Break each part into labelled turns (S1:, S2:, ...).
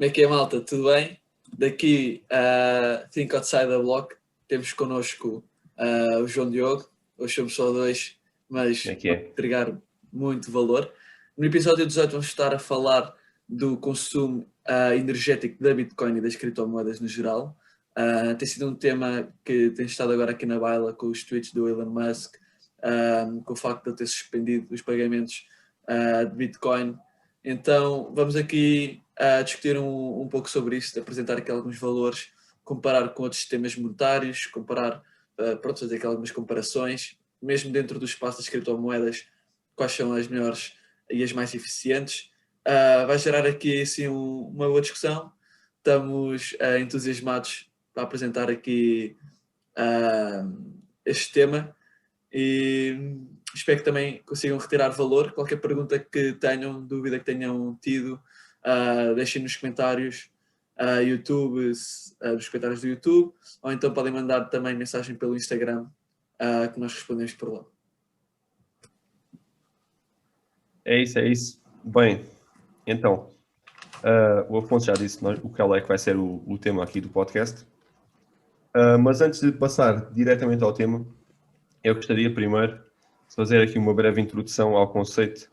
S1: Como é que é, malta? Tudo bem? Daqui a Think Outside the Block temos connosco o João Diogo. Hoje somos só dois, mas
S2: Como é que é?
S1: vamos entregar muito valor. No episódio 18 vamos estar a falar do consumo energético da Bitcoin e das criptomoedas no geral. Tem sido um tema que tem estado agora aqui na baila com os tweets do Elon Musk, com o facto de ele ter suspendido os pagamentos de Bitcoin. Então vamos aqui discutir um pouco sobre isto, apresentar aqui alguns valores, comparar com outros sistemas monetários, fazer aqui algumas comparações, mesmo dentro do espaço das criptomoedas, quais são as melhores e as mais eficientes. Vai gerar aqui assim, uma boa discussão. Estamos entusiasmados para apresentar aqui este tema e espero que também consigam retirar valor. Qualquer pergunta que tenham, dúvida que tenham tido, deixem nos comentários nos comentários do YouTube, ou então podem mandar também mensagem pelo Instagram, que nós respondemos por lá.
S2: É isso. Bem, então, o Afonso já disse o que é que vai ser o tema aqui do podcast. Mas antes de passar diretamente ao tema, eu gostaria primeiro de fazer aqui uma breve introdução ao conceito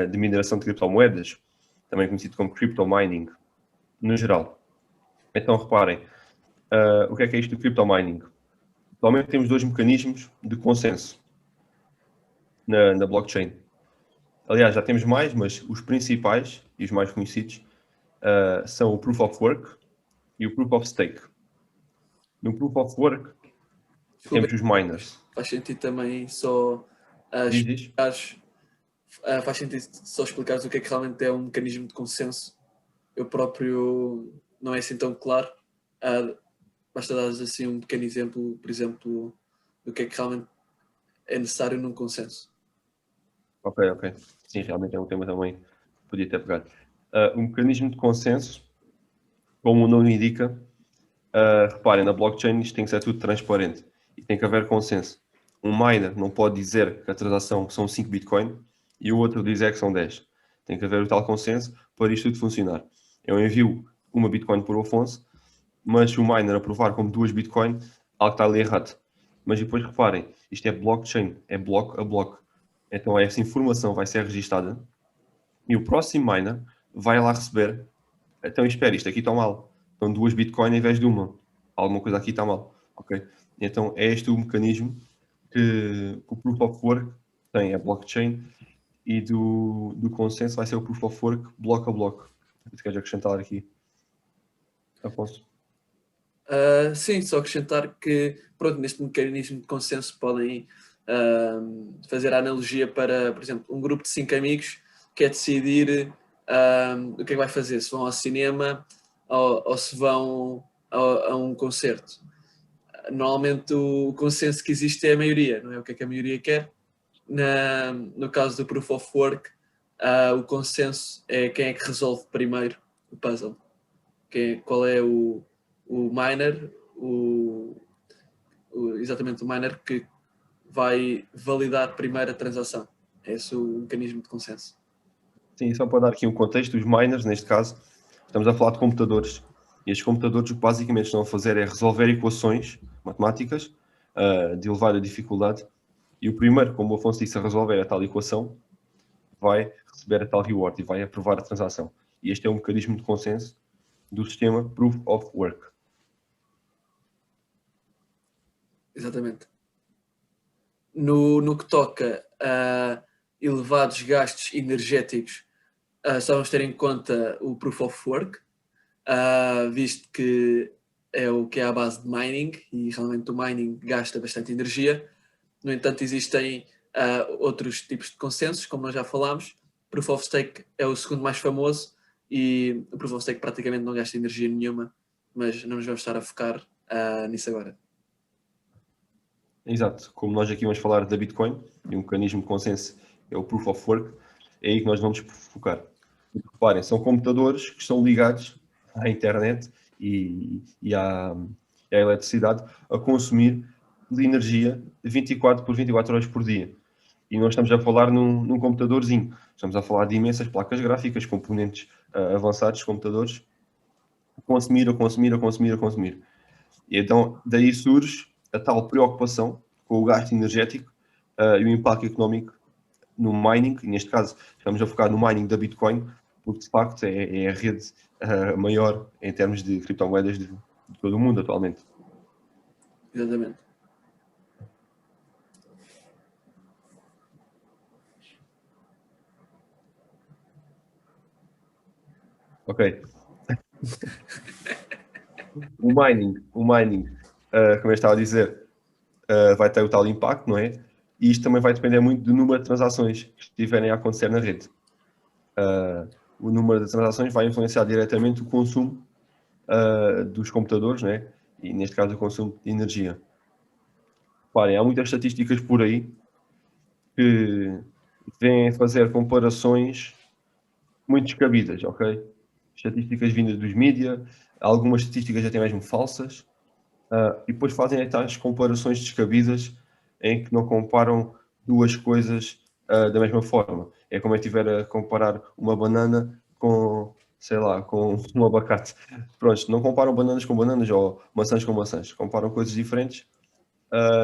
S2: de mineração de criptomoedas, também conhecido como crypto mining, no geral. Então, reparem, o que é isto do crypto mining? Atualmente temos dois mecanismos de consenso na blockchain. Aliás, já temos mais, mas os principais e os mais conhecidos são o Proof of Work e o Proof of Stake. No Proof of Work temos os miners.
S1: Faz sentido também só explicares, faz sentido só explicares o que é que realmente é um mecanismo de consenso. Eu próprio não é assim tão claro. Basta dar assim um pequeno exemplo, por exemplo, do que é que realmente é necessário num consenso.
S2: Ok. Sim, realmente é um tema também que podia ter pegado. Um mecanismo de consenso, como o nome indica, reparem, na blockchain isto tem que ser tudo transparente e tem que haver consenso. Um miner não pode dizer que a transação são 5 Bitcoin e o outro dizer que são 10. Tem que haver o tal consenso para isto tudo funcionar. Eu envio uma Bitcoin por Afonso, mas se o miner aprovar como 2 Bitcoin, algo está ali errado. Mas depois reparem, isto é blockchain, é bloco a bloco. Então essa informação vai ser registada e o próximo miner vai lá receber. Então espera, isto aqui está mal. Então 2 Bitcoin em vez de uma. Alguma coisa aqui está mal. Ok? Então é este o mecanismo que o Proof of Work tem, a blockchain, e do consenso vai ser o Proof of Work bloco a bloco. Se queres acrescentar aqui, Afonso?
S1: Sim, só acrescentar que pronto, neste mecanismo de consenso podem fazer a analogia para, por exemplo, um grupo de 5 amigos quer decidir o que é que vai fazer, se vão ao cinema ou se vão a um concerto. Normalmente o consenso que existe é a maioria, não é o que é que a maioria quer. No caso do Proof of Work, o consenso é quem é que resolve primeiro o puzzle. Qual é o miner, exatamente o miner que vai validar primeiro a transação. É esse o mecanismo de consenso.
S2: Sim, só para dar aqui um contexto, os miners, neste caso, estamos a falar de computadores. E estes computadores o que basicamente estão a fazer é resolver equações matemáticas de elevada dificuldade. E o primeiro, como o Afonso disse, a resolver a tal equação, vai receber a tal reward e vai aprovar a transação. E este é um mecanismo de consenso do sistema Proof of Work.
S1: Exatamente. No que toca a elevados gastos energéticos, só vamos ter em conta o Proof of Work, visto que é o que é a base de mining e realmente o mining gasta bastante energia. No entanto, existem outros tipos de consensos, como nós já falámos. Proof of Stake é o segundo mais famoso e o Proof of Stake praticamente não gasta energia nenhuma, mas não nos vamos estar a focar nisso agora.
S2: Exato. Como nós aqui vamos falar da Bitcoin, e um mecanismo de consenso é o Proof of Work, é aí que nós vamos focar. Reparem, são computadores que estão ligados à internet e à eletricidade a consumir de energia 24 por 24 horas por dia. E nós estamos a falar num computadorzinho. Estamos a falar de imensas placas gráficas, componentes avançados, computadores, consumir, a consumir, a consumir, a consumir. E então, daí surge a tal preocupação com o gasto energético e o impacto económico no mining, e neste caso estamos a focar no mining da Bitcoin, porque de facto é a rede maior em termos de criptomoedas de todo o mundo atualmente.
S1: Exatamente.
S2: Ok. O mining, como eu estava a dizer, vai ter o tal impacto, não é? E isto também vai depender muito do número de transações que estiverem a acontecer na rede. O número de transações vai influenciar diretamente o consumo dos computadores, né? E neste caso o consumo de energia. Reparem, há muitas estatísticas por aí que vêm fazer comparações muito descabidas, ok? Estatísticas vindas dos mídia, algumas estatísticas até mesmo falsas, e depois fazem tais comparações descabidas em que não comparam duas coisas da mesma forma. É como eu estiver a comparar uma banana com, sei lá, com um abacate. Pronto, não comparam bananas com bananas ou maçãs com maçãs. Comparam coisas diferentes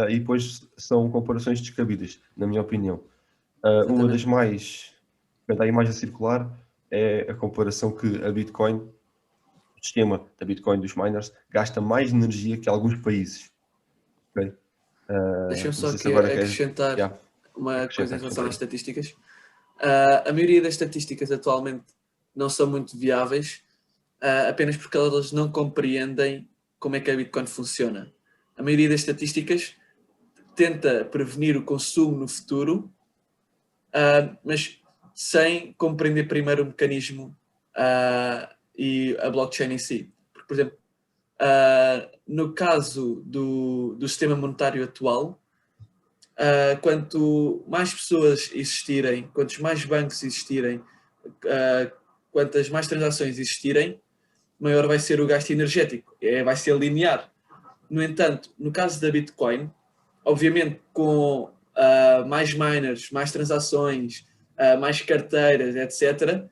S2: e depois são comparações descabidas, na minha opinião. Uma das
S1: Exatamente.
S2: mais, que anda aí mais a circular é a comparação que a Bitcoin, o sistema da Bitcoin dos miners, gasta mais energia que alguns países. Okay?
S1: Deixa-me
S2: Não
S1: só
S2: sei se
S1: aqui
S2: agora queres.
S1: acrescentar
S2: Yeah,
S1: uma coisa
S2: acrescenta,
S1: em relação
S2: acrescenta
S1: às
S2: aí.
S1: estatísticas. A maioria das estatísticas atualmente não são muito viáveis, apenas porque elas não compreendem como é que a Bitcoin funciona. A maioria das estatísticas tenta prevenir o consumo no futuro, mas sem compreender primeiro o mecanismo e a blockchain em si. Porque, por exemplo, no caso do sistema monetário atual, quanto mais pessoas existirem, quantos mais bancos existirem, quantas mais transações existirem, maior vai ser o gasto energético. Vai ser linear. No entanto, no caso da Bitcoin, obviamente com mais miners, mais transações, mais carteiras, etc.,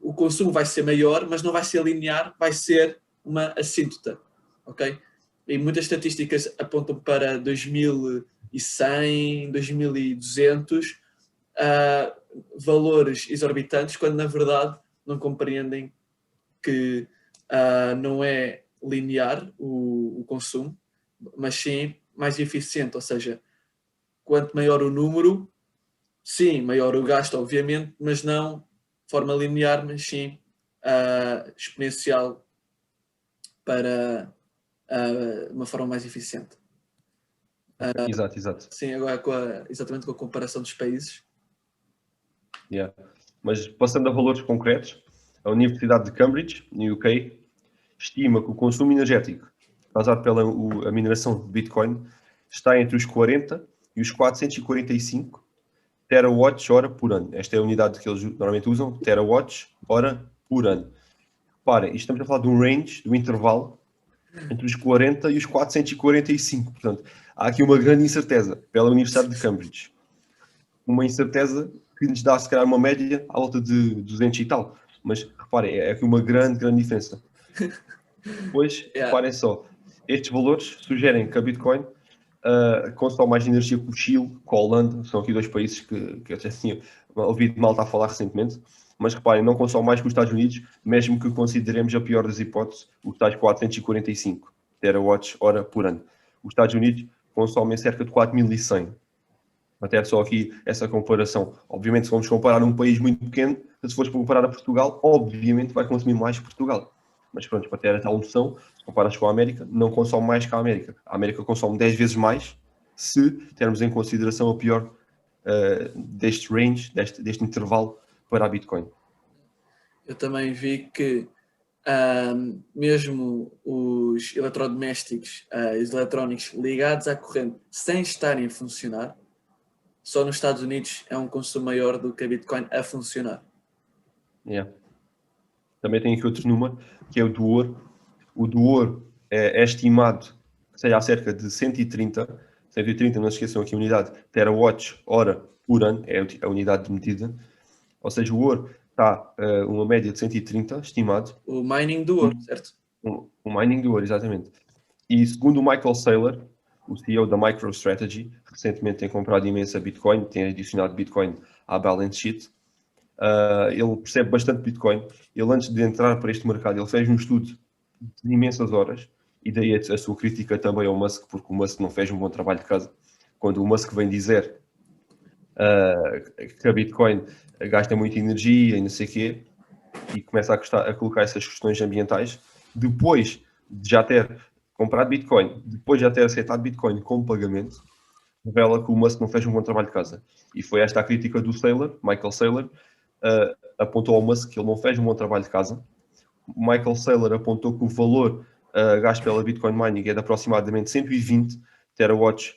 S1: o consumo vai ser maior, mas não vai ser linear, vai ser uma assíntota. Ok? E muitas estatísticas apontam para 2100, 2200, valores exorbitantes, quando na verdade não compreendem que não é linear o consumo, mas sim mais eficiente, ou seja, quanto maior o número, sim, maior o gasto, obviamente, mas não de forma linear, mas sim exponencial para uma forma mais eficiente.
S2: Exato, exato.
S1: Sim, agora exatamente com a comparação dos países.
S2: Yeah. Mas passando a valores concretos, a Universidade de Cambridge, no UK, estima que o consumo energético causado pela a mineração de Bitcoin está entre os 40 e os 445 terawatts-hora por ano. Esta é a unidade que eles normalmente usam, terawatts-hora por ano. Reparem, estamos a falar de um range, de um intervalo, entre os 40 e os 445. Portanto, há aqui uma grande incerteza pela Universidade de Cambridge. Uma incerteza que nos dá, se calhar, uma média à volta de 200 e tal. Mas, reparem, é aqui uma grande, grande diferença. Depois,
S1: Yeah.
S2: reparem só, estes valores sugerem que a Bitcoin consome mais energia que o Chile, com a Holanda, são aqui dois países que eu já tinha ouvido malta a falar recentemente, mas reparem, não consome mais que os Estados Unidos, mesmo que consideremos a pior das hipóteses, os tais 445 terawatts-hora por ano. Os Estados Unidos consomem cerca de 4100. Até só aqui essa comparação. Obviamente, se vamos comparar um país muito pequeno, se fores comparar a Portugal, obviamente vai consumir mais que Portugal. Mas pronto, para ter a tal noção, se comparas com a América, não consome mais que a América. A América consome 10 vezes mais se termos em consideração a pior deste range, deste intervalo para a Bitcoin.
S1: Eu também vi que mesmo os eletrodomésticos, os eletrónicos ligados à corrente sem estarem a funcionar, só nos Estados Unidos é um consumo maior do que a Bitcoin a funcionar.
S2: Yeah. Também tem aqui outro número, que é o do ouro. O do ouro é estimado que seja cerca de 130, não se esqueçam aqui a unidade, terawatts-hora por ano, é a unidade de medida. Ou seja, o ouro está uma média de 130, estimado.
S1: O mining do ouro, certo?
S2: O mining do ouro, exatamente. E segundo o Michael Saylor, o CEO da MicroStrategy, recentemente tem comprado imensa Bitcoin, tem adicionado Bitcoin à balance sheet. Ele percebe bastante Bitcoin. Ele, antes de entrar para este mercado, ele fez um estudo de imensas horas, e daí a sua crítica também ao Musk, porque o Musk não fez um bom trabalho de casa. Quando o Musk vem dizer que a Bitcoin gasta muita energia e não sei o quê, e começa a colocar essas questões ambientais, depois de já ter comprado Bitcoin, depois de já ter aceitado Bitcoin como pagamento, revela que o Musk não fez um bom trabalho de casa. E foi esta a crítica do Saylor, Michael Saylor, apontou ao Musk que ele não fez um bom trabalho de casa. Michael Saylor apontou que o valor gasto pela Bitcoin mining é de aproximadamente 120 terawatts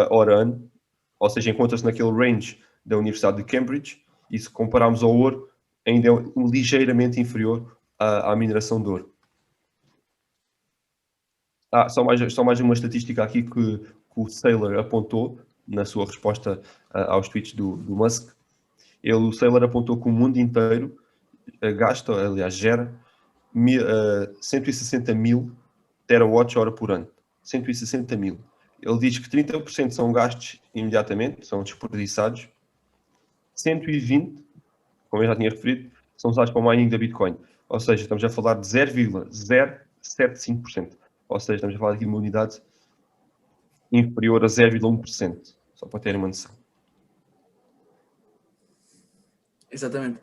S2: hora ano, ou seja, encontra-se naquele range da Universidade de Cambridge, e se compararmos ao ouro, ainda é ligeiramente inferior à mineração de ouro. Só mais uma estatística aqui que o Saylor apontou na sua resposta aos tweets do Musk. O Saylor apontou que o mundo inteiro gera 160 mil terawatts-hora por ano. 160 mil. Ele diz que 30% são gastos imediatamente, são desperdiçados. 120, como eu já tinha referido, são usados para o mining da Bitcoin. Ou seja, estamos a falar de 0,075%. Ou seja, estamos a falar aqui de uma unidade inferior a 0,1%. Só para terem uma noção.
S1: Exatamente.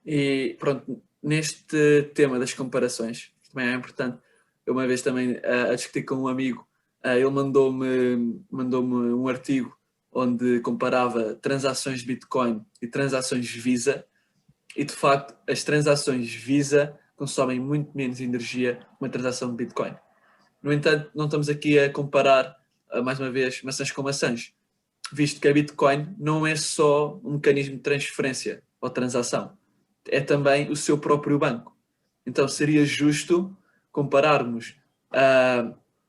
S1: E pronto, neste tema das comparações, que também é importante, eu uma vez também a discutir com um amigo, ele mandou-me um artigo onde comparava transações de Bitcoin e transações Visa, e de facto as transações Visa consomem muito menos energia que uma transação de Bitcoin. No entanto, não estamos aqui a comparar, mais uma vez, maçãs com maçãs, visto que a Bitcoin não é só um mecanismo de transferência ou transação, é também o seu próprio banco. Então seria justo compararmos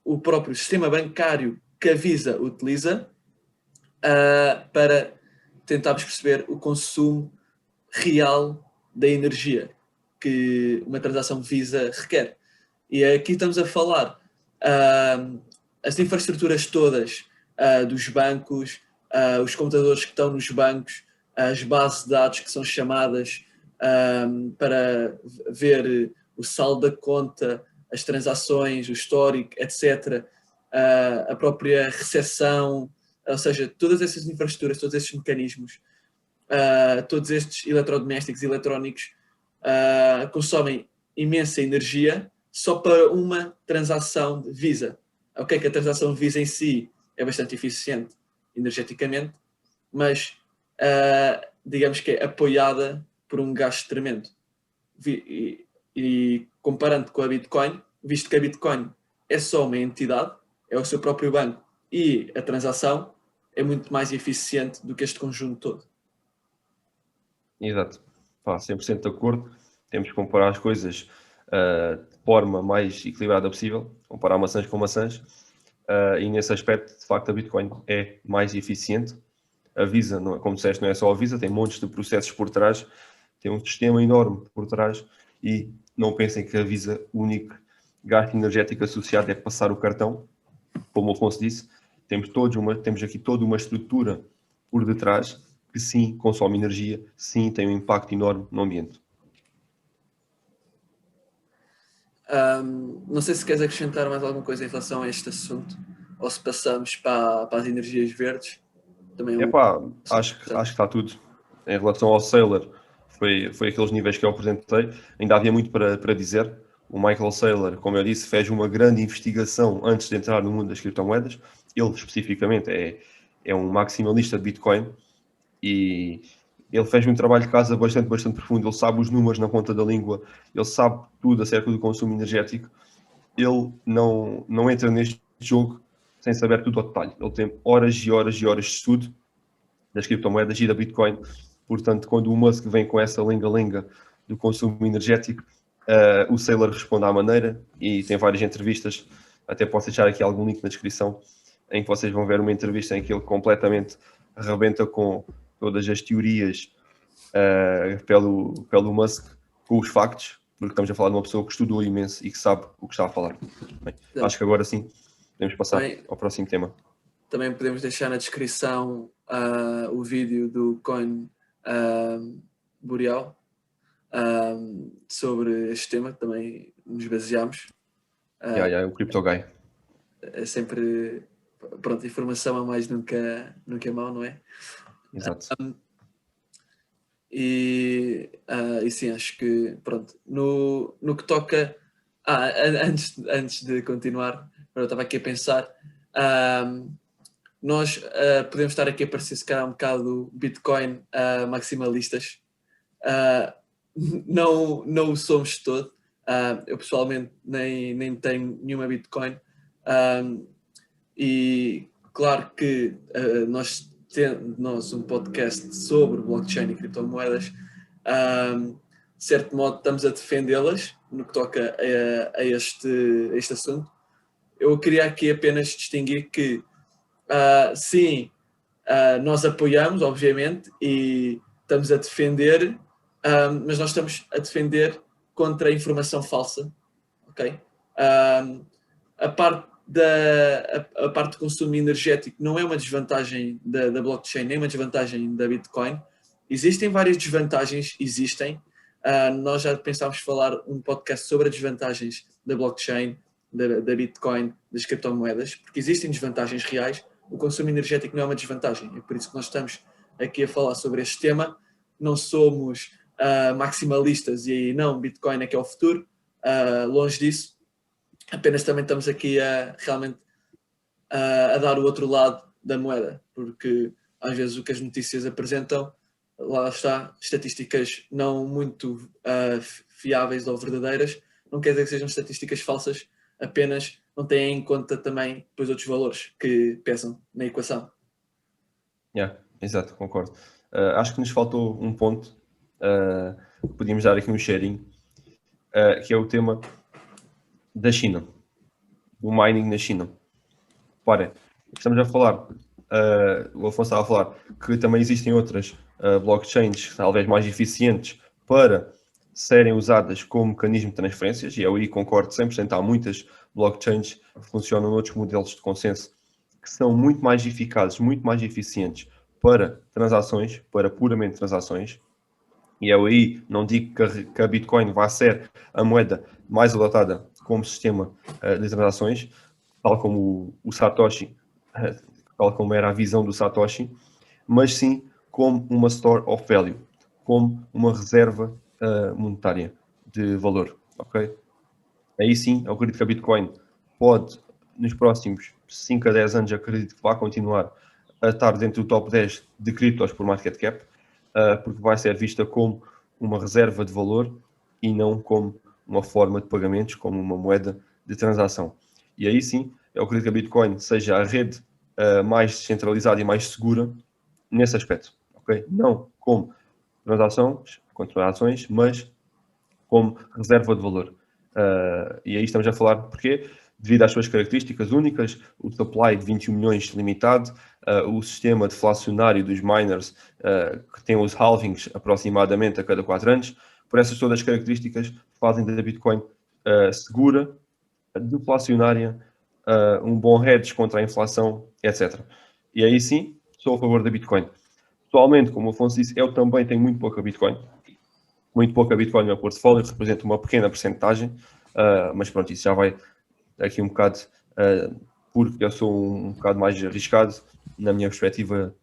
S1: o próprio sistema bancário que a Visa utiliza para tentarmos perceber o consumo real da energia que uma transação Visa requer. E aqui estamos a falar as infraestruturas todas dos bancos, os computadores que estão nos bancos, as bases de dados que são chamadas para ver o saldo da conta, as transações, o histórico, etc. A própria recepção, ou seja, todas essas infraestruturas, todos esses mecanismos, todos estes eletrodomésticos e eletrónicos consomem imensa energia só para uma transação de Visa. Ok, que a transação Visa em si é bastante eficiente energeticamente, mas digamos que é apoiada por um gasto tremendo. E comparando com a Bitcoin, visto que a Bitcoin é só uma entidade, é o seu próprio banco, e a transação é muito mais eficiente do que este conjunto todo.
S2: Exato. 100% de acordo. Temos que comparar as coisas de forma mais equilibrada possível, comparar maçãs com maçãs, e nesse aspecto, de facto, a Bitcoin é mais eficiente. A Visa, não, como disseste, não é só a Visa, tem montes de processos por trás, tem um sistema enorme por trás, e não pensem que a Visa, o único gasto energético associado é passar o cartão. Como o Afonso disse, temos aqui toda uma estrutura por detrás que sim consome energia, sim tem um impacto enorme no ambiente.
S1: Não sei se queres acrescentar mais alguma coisa em relação a este assunto, ou se passamos para as energias verdes. Também
S2: acho que está tudo. Em relação ao Saylor, foi aqueles níveis que eu apresentei. Ainda havia muito para dizer. O Michael Saylor, como eu disse, fez uma grande investigação antes de entrar no mundo das criptomoedas. Ele, especificamente, é um maximalista de Bitcoin, e ele fez um trabalho de casa bastante profundo. Ele sabe os números na ponta da língua, ele sabe tudo acerca do consumo energético. Ele não entra neste jogo sem saber tudo ao detalhe. Ele tem horas e horas e horas de estudo das criptomoedas e da Bitcoin. Portanto, quando o Musk vem com essa lenga-lenga do consumo energético, o Saylor responde à maneira, e tem várias entrevistas. Até posso deixar aqui algum link na descrição, em que vocês vão ver uma entrevista em que ele completamente arrebenta com todas as teorias pelo Musk, com os factos, porque estamos a falar de uma pessoa que estudou imenso e que sabe o que está a falar. Bem, acho que agora sim podemos passar ao próximo tema.
S1: Também podemos deixar na descrição o vídeo do Coin Boreal sobre este tema, que também nos baseámos.
S2: O Crypto Guy.
S1: É sempre, pronto, informação a mais nunca é mau, não é?
S2: Exato.
S1: E sim, acho que, pronto, no que toca... antes de continuar, eu estava aqui a pensar... nós podemos estar aqui a parecer se calhar um bocado Bitcoin maximalistas. Não o somos de todo. Eu pessoalmente nem tenho nenhuma Bitcoin. E claro que nós um podcast sobre blockchain e criptomoedas, de certo modo estamos a defendê-las no que toca a este assunto. Eu queria aqui apenas distinguir que sim, nós apoiamos, obviamente, e estamos a defender, mas nós estamos a defender contra a informação falsa, ok? A parte do consumo energético não é uma desvantagem da blockchain, nem uma desvantagem da Bitcoin. Existem várias desvantagens, nós já pensámos falar um podcast sobre as desvantagens da blockchain, da Bitcoin, das criptomoedas, porque existem desvantagens reais. O consumo energético não é uma desvantagem, é por isso que nós estamos aqui a falar sobre este tema. Não somos maximalistas e não, Bitcoin é que é o futuro, longe disso. Apenas também estamos aqui realmente a dar o outro lado da moeda, porque às vezes o que as notícias apresentam, lá está, estatísticas não muito fiáveis ou verdadeiras, não quer dizer que sejam estatísticas falsas, apenas não têm em conta também depois outros valores que pesam na equação.
S2: Exato, concordo. Acho que nos faltou um ponto, podíamos dar aqui um cheirinho, que é o tema da China, do mining na China. Reparem, estamos a falar, o Afonso estava a falar que também existem outras blockchains talvez mais eficientes para serem usadas como mecanismo de transferências, e eu aí concordo 100%, há muitas blockchains que funcionam noutros modelos de consenso que são muito mais eficazes, muito mais eficientes para transações, para puramente transações, e eu aí não digo que a Bitcoin vai ser a moeda mais adotada como sistema de transações, tal como o Satoshi, tal como era a visão do Satoshi, mas sim como uma store of value, como uma reserva monetária de valor, ok? Aí sim, eu acredito que a Bitcoin pode, nos próximos 5 a 10 anos, acredito que vai continuar a estar dentro do top 10 de criptos por market cap, porque vai ser vista como uma reserva de valor e não como uma forma de pagamentos, como uma moeda de transação. E aí sim, eu acredito que a Bitcoin seja a rede mais descentralizada e mais segura nesse aspecto, ok? Não como transações, mas como reserva de valor. E aí estamos a falar porque, devido às suas características únicas, o supply de 21 milhões limitado, o sistema deflacionário dos miners, que tem os halvings aproximadamente a cada 4 anos, por essas todas as características fazem da Bitcoin segura, deflacionária, um bom hedge contra a inflação, etc. E aí sim, sou a favor da Bitcoin. Pessoalmente, como o Afonso disse, eu também tenho muito pouca Bitcoin no meu portfólio, representa uma pequena percentagem, mas pronto, isso já vai aqui um bocado, porque eu sou um bocado mais arriscado na minha perspectiva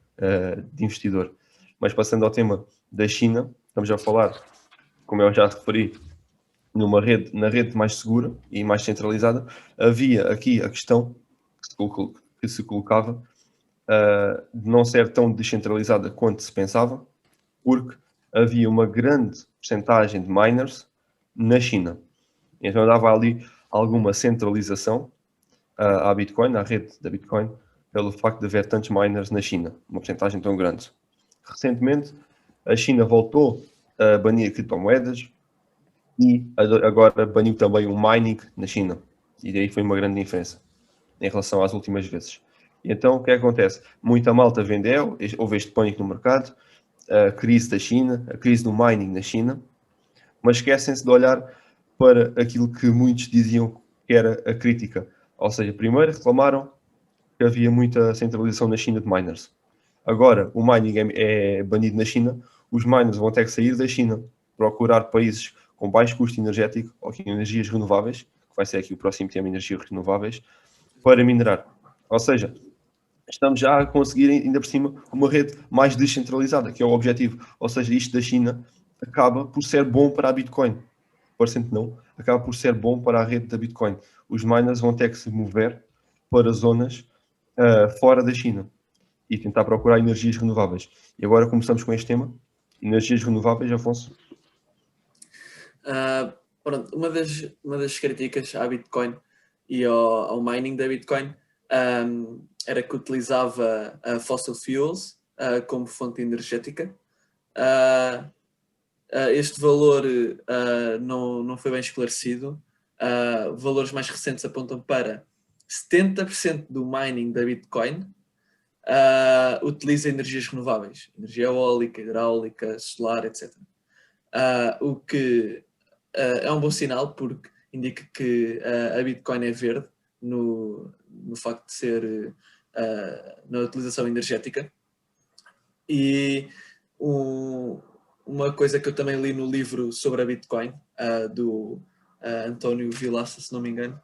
S2: de investidor. Mas passando ao tema da China, estamos a falar, como eu já referi, na rede mais segura e mais centralizada, havia aqui a questão que se colocava de não ser tão descentralizada quanto se pensava, porque havia uma grande percentagem de miners na China. Então dava ali alguma centralização à Bitcoin, à rede da Bitcoin, pelo facto de haver tantos miners na China, uma percentagem tão grande. Recentemente, a China voltou a banir criptomoedas e agora baniu também o mining na China. E daí foi uma grande diferença em relação às últimas vezes. E então, o que acontece? Muita malta vendeu, houve este pânico no mercado, a crise da China, a crise do mining na China, mas esquecem-se de olhar para aquilo que muitos diziam que era a crítica. Ou seja, primeiro reclamaram que havia muita centralização na China de miners. Agora, o mining é banido na China, os miners vão ter que sair da China, procurar países com baixo custo energético ou com energias renováveis, que vai ser aqui o próximo tema, energias renováveis, para minerar. Ou seja, estamos já a conseguir, ainda por cima, uma rede mais descentralizada, que é o objetivo. Ou seja, isto da China acaba por ser bom para a Bitcoin. Parecendo que não, acaba por ser bom para a rede da Bitcoin. Os miners vão ter que se mover para zonas fora da China e tentar procurar energias renováveis. E agora começamos com este tema. Energias renováveis, Afonso?
S1: Pronto, uma das críticas à Bitcoin e ao mining da Bitcoin era que utilizava fossil fuels como fonte energética. Este valor não foi bem esclarecido. Valores mais recentes apontam para 70% do mining da Bitcoin utiliza energias renováveis, energia eólica, hidráulica, solar, etc. O que é um bom sinal, porque indica que a Bitcoin é verde no facto de ser na utilização energética. E uma coisa que eu também li no livro sobre a Bitcoin, do António Vilaça, se não me engano,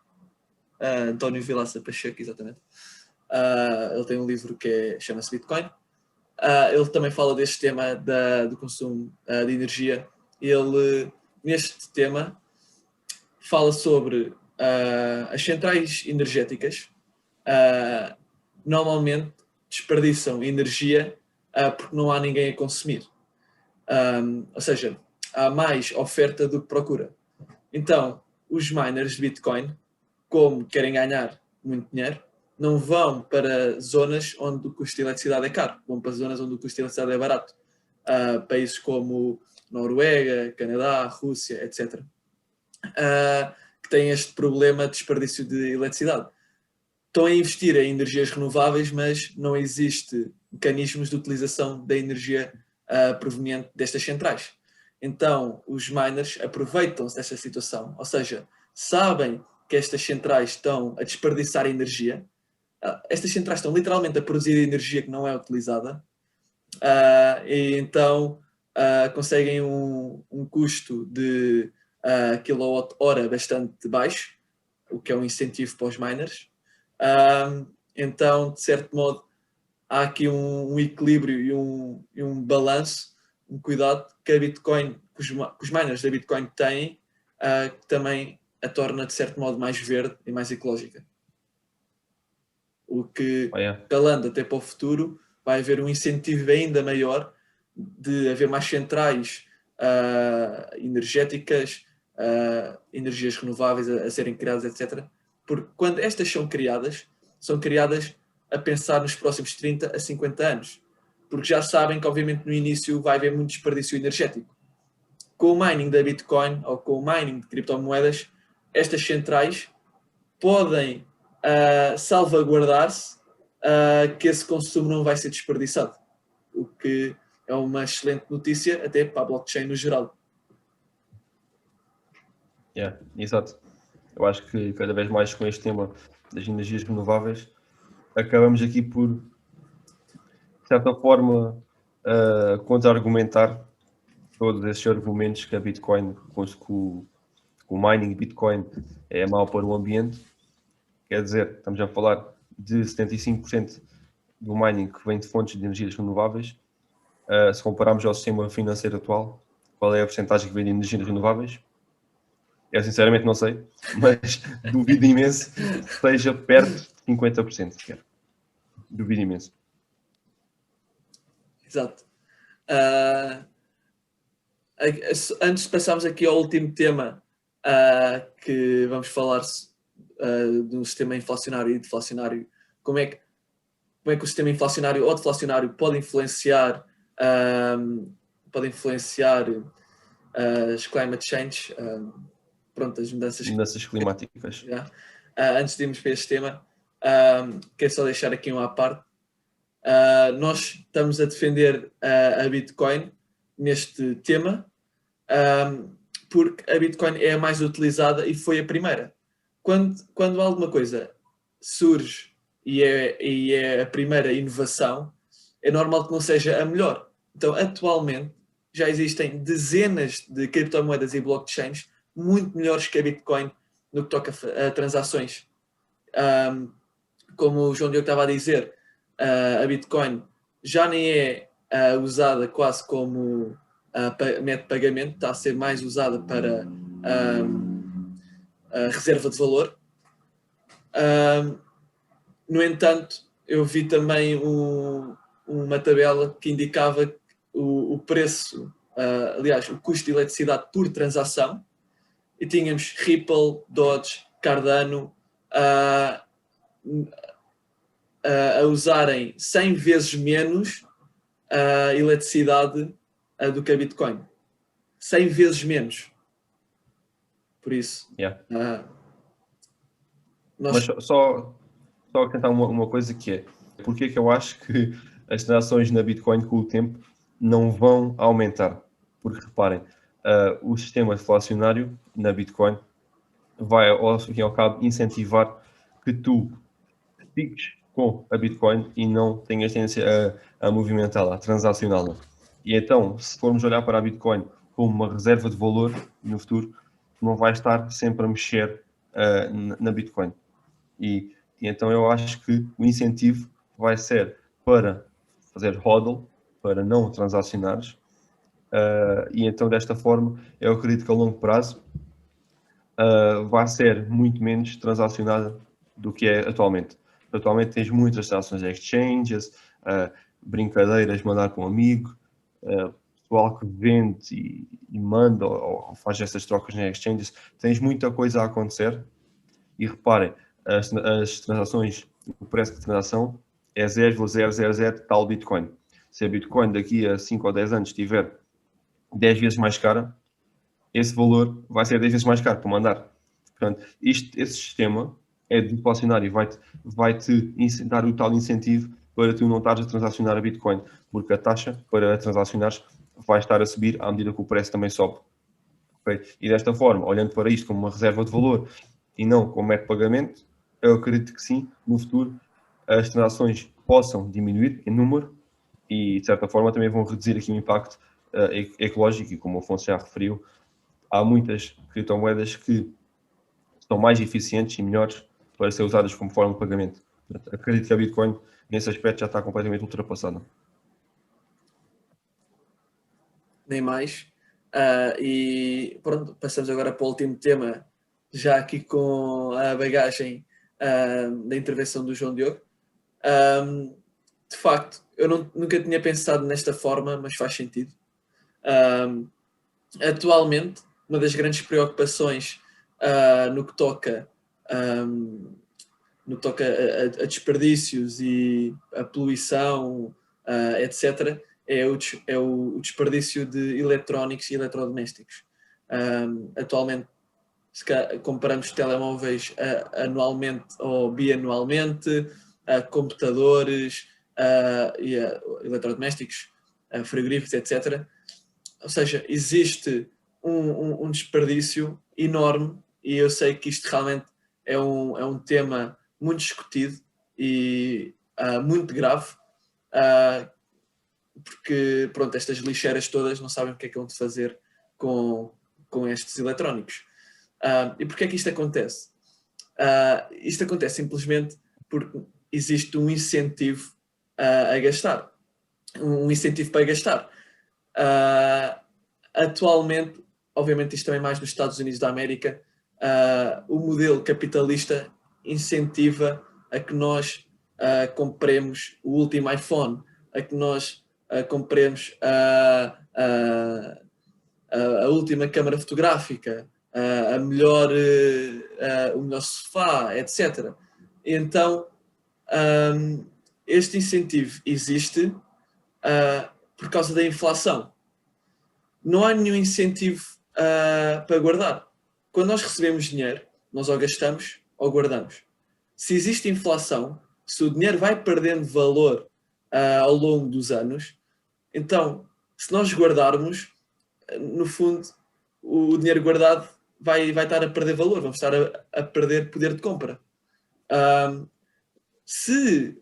S1: António Vilaça Pacheco, exatamente. Ele tem um livro que chama-se Bitcoin. Ele também fala deste tema do consumo de energia. Ele, neste tema, fala sobre as centrais energéticas normalmente desperdiçam energia porque não há ninguém a consumir. Ou seja, há mais oferta do que procura. Então, os miners de Bitcoin, como querem ganhar muito dinheiro, não vão para zonas onde o custo de eletricidade é caro, vão para zonas onde o custo de eletricidade é barato. Países como Noruega, Canadá, Rússia, etc. Que têm este problema de desperdício de eletricidade. Estão a investir em energias renováveis, mas não existe mecanismos de utilização da energia proveniente destas centrais. Então, os miners aproveitam-se desta situação, ou seja, sabem que estas centrais estão a desperdiçar energia. Estas centrais estão literalmente a produzir energia que não é utilizada, e então conseguem um custo de quilowatt-hora bastante baixo, o que é um incentivo para os miners. Então, de certo modo, há aqui um equilíbrio e um balanço, um cuidado que a Bitcoin, que os miners da Bitcoin têm, que também a torna, de certo modo, mais verde e mais ecológica. O que, calando até para o futuro, vai haver um incentivo ainda maior de haver mais centrais energéticas, energias renováveis a serem criadas, etc. Porque quando estas são criadas a pensar nos próximos 30 a 50 anos. Porque já sabem que, obviamente, no início vai haver muito desperdício energético. Com o mining da Bitcoin ou com o mining de criptomoedas, estas centrais podem salvaguardar-se que esse consumo não vai ser desperdiçado. O que é uma excelente notícia até para a blockchain no geral.
S2: Exato. Eu acho que cada vez mais com este tema das energias renováveis acabamos aqui por, de certa forma, contra-argumentar todos esses argumentos que a Bitcoin, que o mining Bitcoin é mau para o ambiente. Quer dizer, estamos a falar de 75% do mining que vem de fontes de energias renováveis. Se compararmos ao sistema financeiro atual, qual é a porcentagem que vem de energias renováveis? Eu sinceramente não sei, mas duvido imenso que seja perto de 50% sequer. Duvido imenso.
S1: Exato. Antes de passarmos aqui ao último tema, que vamos falar do sistema inflacionário e deflacionário, como é que o sistema inflacionário ou deflacionário pode influenciar as climate change, as
S2: mudanças climáticas.
S1: Antes de irmos para este tema, quero só deixar aqui uma à parte. Nós estamos a defender a Bitcoin neste tema, porque a Bitcoin é a mais utilizada e foi a primeira. Quando alguma coisa surge e é a primeira inovação, é normal que não seja a melhor. Então, atualmente, já existem dezenas de criptomoedas e blockchains muito melhores que a Bitcoin no que toca a transações. Como o João Diogo estava a dizer, a Bitcoin já nem é usada quase como método de pagamento, está a ser mais usada para a reserva de valor. No entanto, eu vi também uma tabela que indicava o preço, aliás, o custo de eletricidade por transação, e tínhamos Ripple, Doge, Cardano a usarem 100 vezes menos eletricidade do que a Bitcoin. 100 vezes menos. Por isso,
S2: Mas só acrescentar uma coisa que é, porque é que eu acho que as transações na Bitcoin com o tempo não vão aumentar? Porque reparem, o sistema deflacionário na Bitcoin vai, ao fim e ao cabo, incentivar que tu fiques com a Bitcoin e não tenhas tendência a movimentá-la, a transacioná-la. E então, se formos olhar para a Bitcoin como uma reserva de valor no futuro, não vai estar sempre a mexer na Bitcoin. E então eu acho que o incentivo vai ser para fazer hodl, para não transacionares, e então desta forma eu acredito que a longo prazo vai ser muito menos transacionada do que é atualmente. Atualmente tens muitas transações de exchanges, brincadeiras, mandar com um amigo, pessoal que vende e manda ou faz essas trocas nas exchanges, tens muita coisa a acontecer. E reparem, as transações, o preço de transação é 0,000 tal Bitcoin. Se a Bitcoin daqui a 5 ou 10 anos estiver 10 vezes mais cara, esse valor vai ser 10 vezes mais caro para mandar. Portanto, esse sistema é deflacionário e vai-te dar o tal incentivo para tu não estares a transacionar a Bitcoin, porque a taxa para transacionares vai estar a subir à medida que o preço também sobe. Okay? E desta forma, olhando para isto como uma reserva de valor e não como método de pagamento, eu acredito que sim, no futuro as transações possam diminuir em número e, de certa forma, também vão reduzir aqui o impacto ecológico e, como o Afonso já referiu, há muitas criptomoedas que são mais eficientes e melhores para ser usadas como forma de pagamento. Portanto, acredito que a Bitcoin, nesse aspecto, já está completamente ultrapassada.
S1: Nem mais. E pronto, passamos agora para o último tema, já aqui com a bagagem da intervenção do João Diogo. De facto, eu nunca tinha pensado nesta forma, mas faz sentido. Atualmente, uma das grandes preocupações no que toca a desperdícios e a poluição, etc., é o desperdício de eletrónicos e eletrodomésticos. Atualmente, se comparamos telemóveis anualmente ou bianualmente, computadores, e eletrodomésticos, frigoríficos, etc. Ou seja, existe um desperdício enorme e eu sei que isto realmente é um tema muito discutido e muito grave, porque pronto, estas lixeiras todas não sabem o que é que vão fazer com estes eletrónicos. E porquê é que isto acontece? Isto acontece simplesmente porque existe um incentivo a gastar. Um incentivo para gastar. Atualmente, obviamente isto também mais nos Estados Unidos da América, o modelo capitalista incentiva a que nós compremos o último iPhone, a que nós compremos a última câmara fotográfica, o melhor sofá, etc. Então, este incentivo existe por causa da inflação. Não há nenhum incentivo para guardar. Quando nós recebemos dinheiro, nós ou gastamos ou guardamos. Se existe inflação, se o dinheiro vai perdendo valor ao longo dos anos, então, se nós guardarmos, no fundo, o dinheiro guardado vai estar a perder valor, vamos estar a perder poder de compra. Se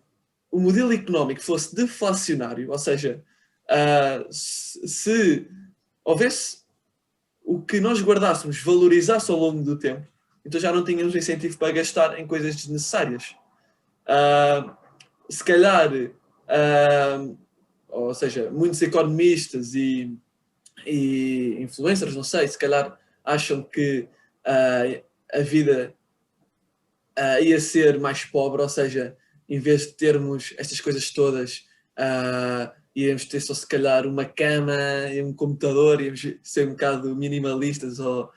S1: o modelo económico fosse deflacionário, ou seja, se houvesse o que nós guardássemos valorizasse ao longo do tempo, então já não tínhamos incentivo para gastar em coisas desnecessárias. Se calhar, ou seja, muitos economistas e influencers, não sei, se calhar acham que a vida ia ser mais pobre, ou seja, em vez de termos estas coisas todas, íamos ter só se calhar uma cama e um computador, íamos ser um bocado minimalistas ou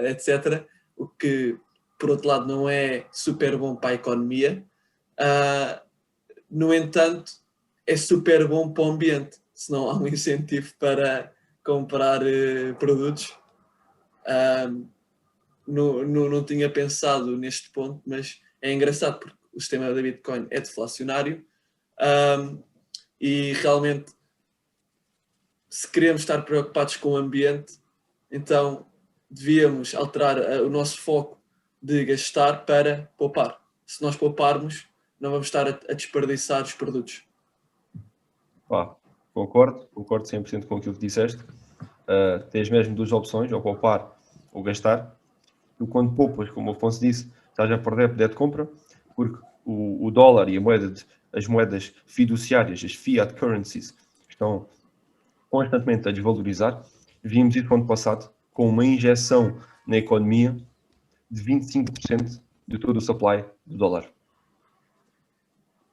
S1: etc. O que, por outro lado, não é super bom para a economia. No entanto, é super bom para o ambiente, se não há um incentivo para comprar produtos. Não tinha pensado neste ponto, mas é engraçado porque o sistema da Bitcoin é deflacionário e realmente, se queremos estar preocupados com o ambiente, então devíamos alterar o nosso foco de gastar para poupar. Se nós pouparmos, não vamos estar a desperdiçar os produtos.
S2: Concordo 100% com aquilo que disseste. Tens mesmo duas opções, ou poupar ou gastar. Tu, quando poupas, como o Afonso disse, estás a perder poder de compra, porque o dólar e as moedas fiduciárias, as fiat currencies, estão constantemente a desvalorizar. Vimos isso no ano passado com uma injeção na economia de 25% de todo o supply do dólar.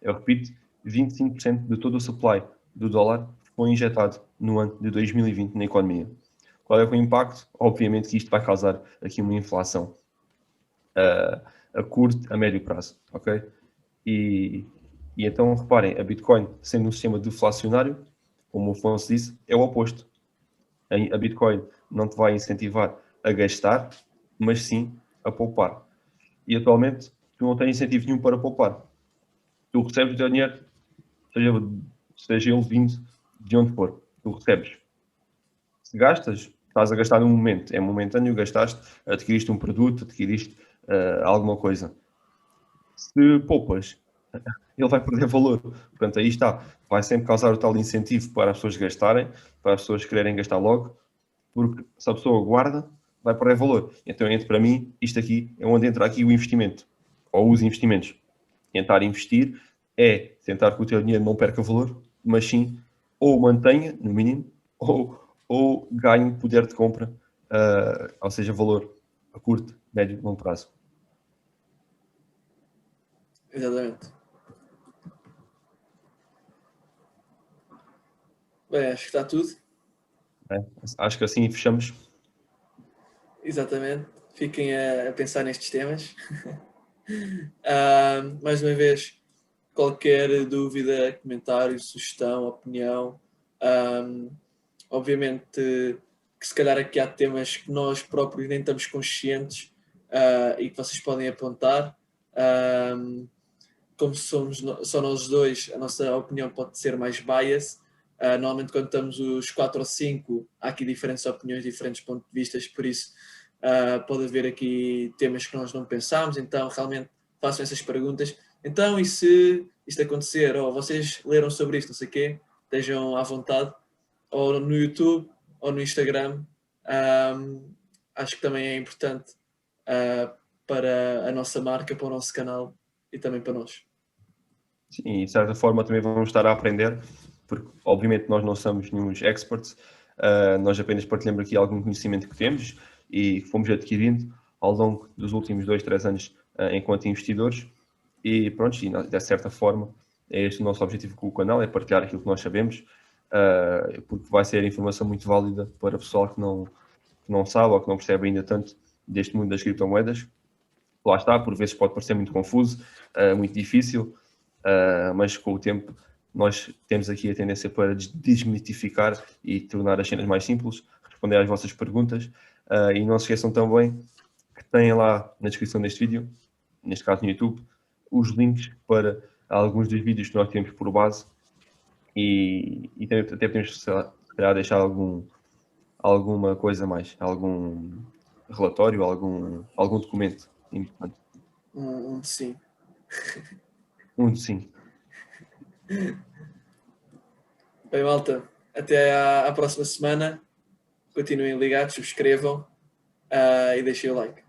S2: Eu repito, 25% de todo o supply do dólar foi injetado no ano de 2020 na economia. Qual é o impacto? Obviamente que isto vai causar aqui uma inflação a curto, a médio prazo, ok? E então, reparem, a Bitcoin, sendo um sistema deflacionário, como o Afonso disse, é o oposto. A Bitcoin não te vai incentivar a gastar, mas sim a poupar. E atualmente, tu não tens incentivo nenhum para poupar. Tu recebes o teu dinheiro, seja ele vindo de onde for, tu recebes. Se gastas, estás a gastar num momento, é momentâneo, gastaste, adquiriste um produto, adquiriste alguma coisa. Se poupas, ele vai perder valor. Portanto, aí está. Vai sempre causar o tal incentivo para as pessoas gastarem, para as pessoas quererem gastar logo, porque se a pessoa guarda, vai perder valor. Então, para mim, isto aqui é onde entra aqui o investimento, ou os investimentos. Tentar investir é tentar que o teu dinheiro não perca valor, mas sim ou mantenha, no mínimo, ou ganhe poder de compra, ou seja, valor a curto, médio e longo prazo.
S1: Exatamente. Bem, acho que está tudo.
S2: Acho que assim fechamos.
S1: Exatamente. Fiquem a pensar nestes temas. Mais uma vez, qualquer dúvida, comentário, sugestão, opinião, obviamente que se calhar aqui há temas que nós próprios nem estamos conscientes e que vocês podem apontar. Como somos só nós dois, a nossa opinião pode ser mais bias. Normalmente quando estamos os 4 ou 5, há aqui diferentes opiniões, diferentes pontos de vista, por isso pode haver aqui temas que nós não pensámos, então realmente façam essas perguntas. Então, e se isto acontecer, ou vocês leram sobre isto, não sei o quê, estejam à vontade, ou no YouTube, ou no Instagram. Acho que também é importante para a nossa marca, para o nosso canal e também para nós.
S2: Sim, e de certa forma também vamos estar a aprender, porque obviamente nós não somos nenhum experts, nós apenas partilhamos aqui algum conhecimento que temos e que fomos adquirindo ao longo dos últimos 2, 3 anos enquanto investidores e pronto, e de certa forma é este o nosso objetivo com o canal, é partilhar aquilo que nós sabemos, porque vai ser informação muito válida para o pessoal que não sabe ou que não percebe ainda tanto deste mundo das criptomoedas. Lá está, por vezes pode parecer muito confuso, muito difícil, mas com o tempo nós temos aqui a tendência para desmitificar e tornar as cenas mais simples, responder às vossas perguntas e não se esqueçam também que têm lá na descrição deste vídeo, neste caso no YouTube, os links para alguns dos vídeos que nós temos por base e até podemos se calhar deixar alguma coisa mais? Algum relatório, algum documento importante?
S1: Sim.
S2: Sim.
S1: Bem, malta, até à próxima semana. Continuem ligados, subscrevam e deixem o like.